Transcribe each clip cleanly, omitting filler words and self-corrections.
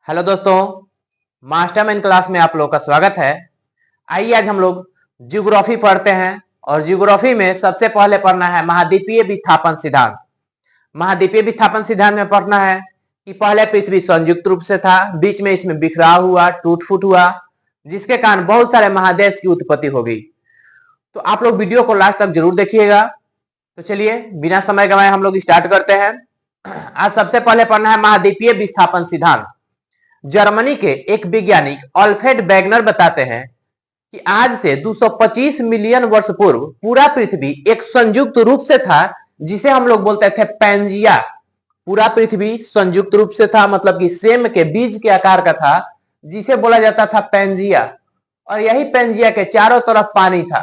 Hello दोस्तों, mastermind class में आप लोग का स्वागत है। आइए आज हम लोग ज्योग्राफी पढ़ते हैं और ज्योग्राफी में सबसे पहले पढ़ना है महाद्वीपीय विस्थापन सिद्धांत। महाद्वीपीय विस्थापन सिद्धांत में पढ़ना है कि पहले पृथ्वी संयुक्त रूप से था, बीच में इसमें बिखराव हुआ, टूट फूट हुआ, जिसके कारण बहुत सारे महादेश की उत्पत्ति हो गई। तो आप लोग वीडियो को लास्ट तक जरूर देखिएगा। तो चलिए बिना समय गंवाए हम लोग स्टार्ट करते हैं। आज सबसे पहले पढ़ना है महाद्वीपीय विस्थापन सिद्धांत। जर्मनी के एक वैज्ञानिक अल्फ्रेड वेगनर बताते हैं कि आज से 225 मिलियन वर्ष पूर्व पूरा पृथ्वी एक संयुक्त रूप से था, जिसे हम लोग बोलते थे पैंजिया। पूरा पृथ्वी संयुक्त रूप से था, मतलब कि सेम के बीज के आकार का था, जिसे बोला जाता था पैंजिया। और यही पैंजिया के चारों तरफ पानी था।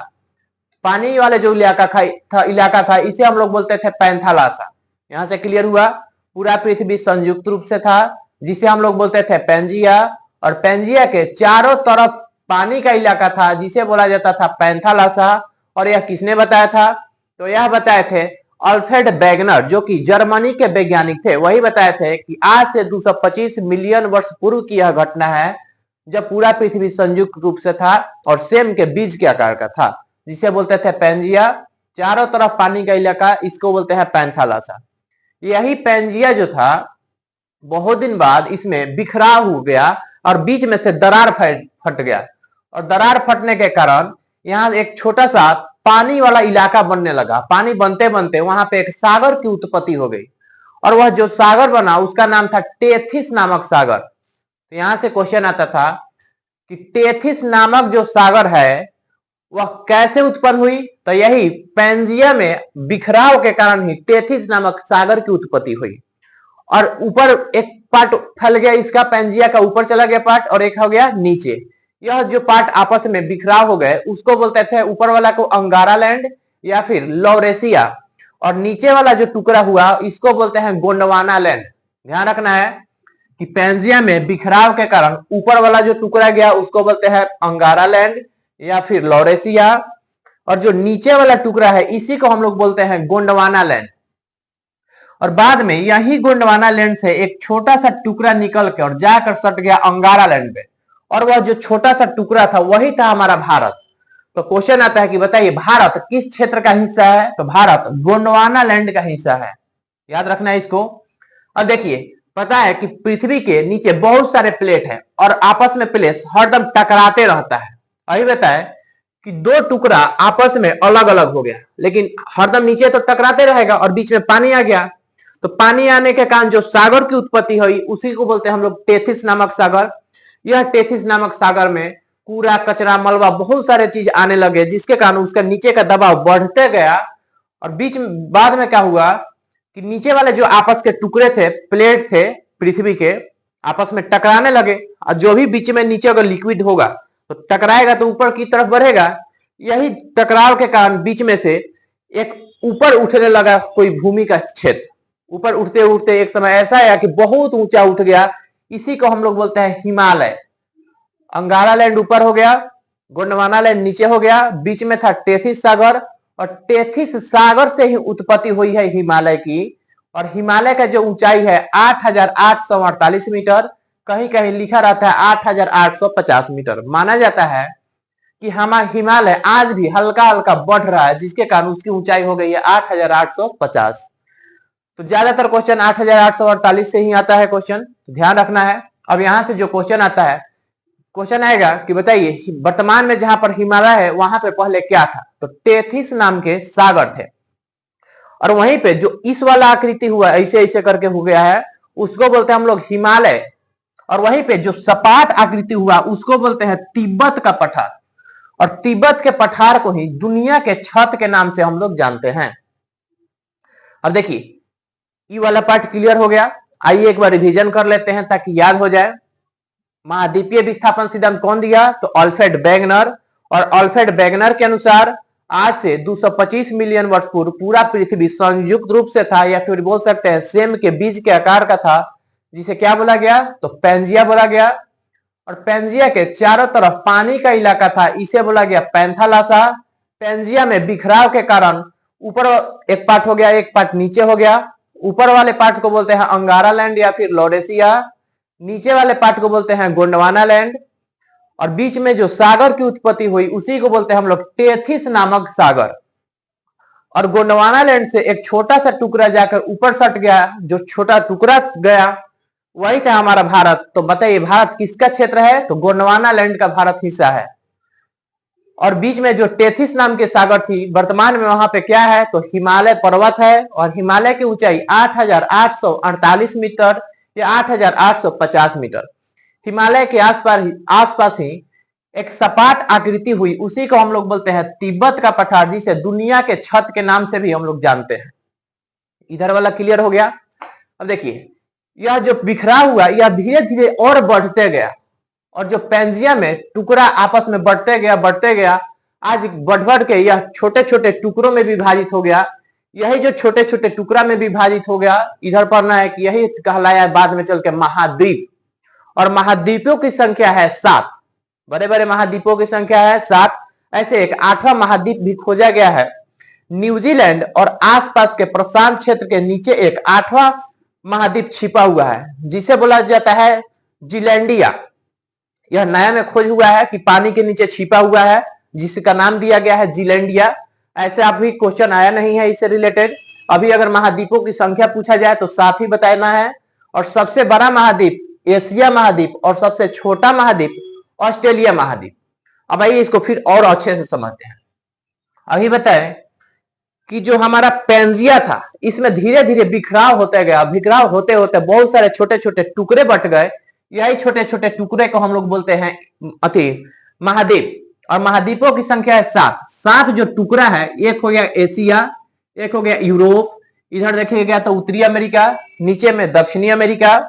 पानी वाले जो इलाका था इसे हम लोग बोलते थे पैंथालासा। यहां से क्लियर हुआ, पूरा पृथ्वी संयुक्त रूप से था, जिसे हम लोग बोलते थे पैंजिया, और पैंजिया के चारों तरफ पानी का इलाका था, जिसे बोला जाता था पैंथालासा। और यह किसने बताया था? तो यह बताए थे अल्फ्रेड वेगनर, जो कि जर्मनी के वैज्ञानिक थे। वही बताए थे कि आज से 225 मिलियन वर्ष पूर्व की यह घटना है, जब पूरा पृथ्वी संयुक्त रूप से था और सेम के बीज के आकार का था, जिसे बोलते थे पैंजिया। चारों तरफ पानी का इलाका, इसको बोलते हैं पैंथालासा। यही पैंजिया जो था, बहुत दिन बाद इसमें बिखराव हो गया और बीच में से दरार फट गया। और दरार फटने के कारण यहाँ एक छोटा सा पानी वाला इलाका बनने लगा। पानी बनते बनते वहां पे एक सागर की उत्पत्ति हो गई, और वह जो सागर बना उसका नाम था टेथिस नामक सागर। तो यहां से क्वेश्चन आता था कि टेथिस नामक जो सागर है वह कैसे उत्पन्न हुई? तो यही पैंजिया में बिखराव के कारण ही टेथिस नामक सागर की उत्पत्ति हुई। और ऊपर एक पार्ट फैल गया, इसका पैंजिया का ऊपर चला गया पार्ट, और एक हो गया नीचे। यह जो पार्ट आपस में बिखराव हो गए उसको बोलते थे, ऊपर वाला को अंगारा लैंड या फिर लॉरेसिया, और नीचे वाला जो टुकड़ा हुआ इसको बोलते हैं गोंडवाना लैंड। ध्यान रखना है कि पैंजिया में बिखराव के कारण ऊपर वाला जो टुकड़ा गया उसको बोलते हैं अंगारा लैंड या फिर लॉरेसिया, और जो नीचे वाला टुकड़ा है इसी को हम लोग बोलते हैं गोंडवाना लैंड। और बाद में यही गोंडवाना लैंड से एक छोटा सा टुकड़ा निकल के और जाकर सट गया अंगारा लैंड पे, और वह जो छोटा सा टुकड़ा था वही था हमारा भारत। तो क्वेश्चन आता है कि बताइए भारत किस क्षेत्र का हिस्सा है? तो भारत गोंडवाना लैंड का हिस्सा है। याद रखना है इसको। और देखिए, पता है कि पृथ्वी के नीचे बहुत सारे प्लेट हैं और आपस में प्लेट हरदम टकराते रहता है। अभी बताए कि दो टुकड़ा आपस में अलग अलग हो गया, लेकिन हरदम नीचे तो टकराते रहेगा, और बीच में पानी आ गया। तो पानी आने के कारण जो सागर की उत्पत्ति हुई उसी को बोलते हैं हम लोग टेथिस नामक सागर। यह टेथिस नामक सागर में कूड़ा कचरा मलबा बहुत सारे चीज आने लगे, जिसके कारण उसका नीचे का दबाव बढ़ते गया। और बीच में बाद में क्या हुआ कि नीचे वाले जो आपस के टुकड़े थे, प्लेट थे पृथ्वी के, आपस में टकराने लगे। और जो भी बीच में नीचे अगर लिक्विड होगा तो टकराएगा तो ऊपर की तरफ बढ़ेगा। यही टकराव के कारण बीच में से एक ऊपर उठने लगा कोई भूमि का क्षेत्र। ऊपर उठते उठते एक समय ऐसा आया कि बहुत ऊंचा उठ गया, इसी को हम लोग बोलते हैं हिमालय। अंगारा लैंड ऊपर हो गया, गोंडवाना लैंड नीचे हो गया, बीच में था टेथिस सागर, और टेथिस सागर से ही उत्पत्ति हुई है हिमालय की। और हिमालय का जो ऊंचाई है 8,848 मीटर, कहीं कहीं लिखा रहता है 8,850 मीटर। माना जाता है कि हमारा हिमालय आज भी हल्का हल्का बढ़ रहा है, जिसके कारण उसकी ऊंचाई हो गई है 8,850। तो ज्यादातर क्वेश्चन 8,848 से ही आता है क्वेश्चन, ध्यान रखना है। अब यहां से जो क्वेश्चन आता है, क्वेश्चन आएगा कि बताइए वर्तमान में जहां पर हिमालय है वहां पे पहले क्या था? तो टेथिस नाम के सागर थे, और वहीं पे जो इस वाला आकृति हुआ ऐसे ऐसे करके हो गया है उसको बोलते हैं हम लोग हिमालय। और वहीं पे जो सपाट आकृति हुआ उसको बोलते हैं तिब्बत का पठार। और तिब्बत के पठार को ही दुनिया के छत के नाम से हम लोग जानते हैं। और देखिए ये वाला पार्ट क्लियर हो गया। आइए एक बार रिवीजन कर लेते हैं ताकि याद हो जाए। महाद्वीपीय विस्थापन सिद्धांत कौन दिया? तो अल्फ्रेड वेगनर। और अल्फ्रेड वेगनर के अनुसार आज से 225 मिलियन वर्ष पूर्व पूरा पृथ्वी संयुक्त रूप से था, या फिर बोल सकते हैं सेम के बीज के आकार का था, जिसे क्या बोला गया? तो पैंजिया बोला गया। और पैंजिया के चारों तरफ पानी का इलाका था, इसे बोला गया पैंथालासा। पैंजिया में बिखराव के कारण ऊपर एक पार्ट हो गया, एक पार्ट नीचे हो गया। ऊपर वाले पार्ट को बोलते हैं अंगारा लैंड या फिर लॉरेसिया। नीचे वाले पार्ट को बोलते हैं गोंडवाना लैंड, और बीच में जो सागर की उत्पत्ति हुई उसी को बोलते हैं हम लोग टेथिस नामक सागर। और गोंडवाना लैंड से एक छोटा सा टुकड़ा जाकर ऊपर सट गया, जो छोटा टुकड़ा गया वही था हमारा भारत। तो बताइए भारत किसका क्षेत्र है? तो गोंडवाना लैंड का भारत हिस्सा है। और बीच में जो टेथिस नाम के सागर थी, वर्तमान में वहां पे क्या है? तो हिमालय पर्वत है, और हिमालय की ऊंचाई 8,848 मीटर या 8,850 मीटर। हिमालय के आसपास ही एक सपाट आकृति हुई, उसी को हम लोग बोलते हैं तिब्बत का पठार, जिसे दुनिया के छत के नाम से भी हम लोग जानते हैं। इधर वाला क्लियर हो गया। अब देखिए यह जो बिखरा हुआ यह धीरे धीरे और बढ़ते गया, और जो पेंजिया में टुकड़ा आपस में बढ़ते गया, आज बढ़ के यह छोटे छोटे टुकड़ों में विभाजित हो गया। यही जो छोटे छोटे टुकड़ा में विभाजित हो गया, इधर पढ़ना है कि यही कहलाया बाद में चल के महाद्वीप। और महाद्वीपों की संख्या है 7, बड़े बड़े महाद्वीपों की संख्या है 7। ऐसे एक 8वां महाद्वीप भी खोजा गया है। न्यूजीलैंड और आसपास के प्रशांत क्षेत्र के नीचे एक 8वां महाद्वीप छिपा हुआ है, जिसे बोला जाता है जीलैंडिया। यह नया में खोज हुआ है कि पानी के नीचे छिपा हुआ है, जिसका नाम दिया गया है जीलैंडिया। ऐसे अभी क्वेश्चन आया नहीं है इससे रिलेटेड। अभी अगर महाद्वीपों की संख्या पूछा जाए तो 7 ही बताना है। और सबसे बड़ा महाद्वीप एशिया महाद्वीप, और सबसे छोटा महाद्वीप ऑस्ट्रेलिया महाद्वीप। अब आइए इसको फिर और अच्छे से समझते हैं। अभी बताएं कि जो हमारा पेंजिया था, इसमें धीरे धीरे बिखराव होते गया, बिखराव होते होते बहुत सारे छोटे छोटे टुकड़े बट गए। यही छोटे छोटे टुकड़े को हम लोग बोलते हैं महाद्वीप। और महाद्वीपों की संख्या है 7 जो टुकड़ा है, एक हो गया एशिया, एक हो गया यूरोप, इधर देखिएगा तो उत्तरी अमेरिका, नीचे में दक्षिणी अमेरिका,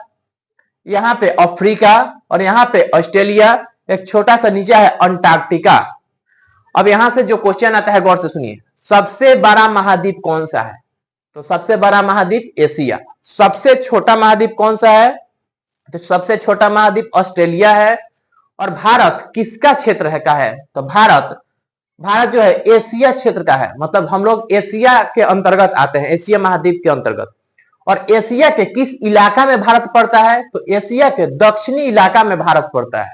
यहाँ पे अफ्रीका, और यहाँ पे ऑस्ट्रेलिया, एक छोटा सा नीचे है अंटार्कटिका। अब यहां से जो क्वेश्चन आता है गौर से सुनिए, सबसे बड़ा महाद्वीप कौन सा है? तो सबसे बड़ा महाद्वीप एशिया। सबसे छोटा महाद्वीप कौन सा है? तो सबसे छोटा महाद्वीप ऑस्ट्रेलिया है। और भारत किसका क्षेत्र है का है? तो भारत जो है एशिया क्षेत्र का है, मतलब हम लोग एशिया के अंतर्गत आते हैं, एशिया महाद्वीप के अंतर्गत। और एशिया के किस इलाका में भारत पड़ता है? तो एशिया के दक्षिणी इलाका में भारत पड़ता है।